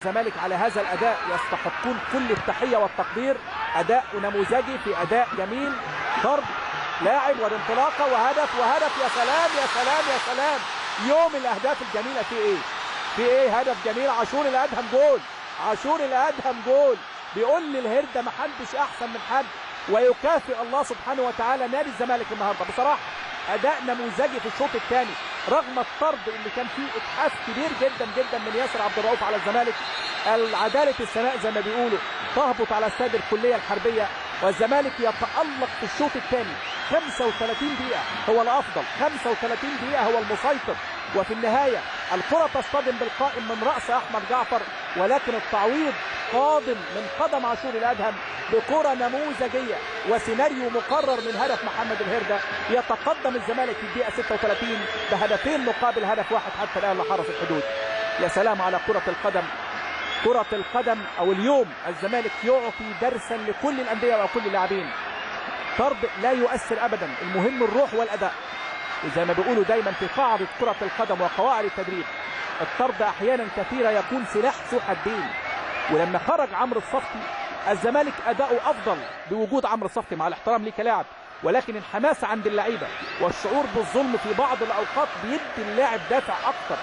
الزمالك على هذا الاداء يستحقون كل التحيه والتقدير. اداء نموذجي في اداء جميل، ضرب لاعب والانطلاقه وهدف يا سلام يا سلام يا سلام. يوم الاهداف الجميله في ايه؟ في ايه؟ هدف جميل، عاشور اللي ادهم جول، عاشور اللي ادهم جول. بيقول لي الهرده ما حدش احسن من حد، ويكافئ الله سبحانه وتعالى نادي الزمالك النهارده. بصراحه اداء نموذجي في الشوط الثاني رغم الطرد اللي كان فيه اتحاف كبير جدا جدا من ياسر عبد الرؤوف على الزمالك. عداله السماء زي ما بيقولوا تهبط على استاد الكليه الحربيه، والزمالك يتالق في الشوط الثاني. 35 دقيقه هو الافضل، 35 دقيقه هو المسيطر، وفي النهايه الكره تصطدم بالقائم من راس احمد جعفر، ولكن التعويض قادم من قدم عاشور الادهم بكره نموذجيه وسيناريو مقرر من هدف محمد الهرده. يتقدم الزمالك في الدقيقه 36 بهدفين مقابل هدف واحد حتى الان لحرس الحدود. يا سلام على كره القدم. كره القدم او اليوم الزمالك يعطي درسا لكل الانديه وكل اللاعبين. طرد لا يؤثر ابدا، المهم الروح والاداء. وزي ما بيقولوا دايما في قاعده كره القدم وقواعد التدريب، الطرد احيانا كثيره يكون سلاح ذو حدين. ولما خرج عمرو الصفتي الزمالك اداؤه افضل بوجود عمرو الصفتي مع الاحترام ليه كلاعب، ولكن الحماسه عند اللعيبه والشعور بالظلم في بعض الاوقات بيدي اللاعب دافع اكتر.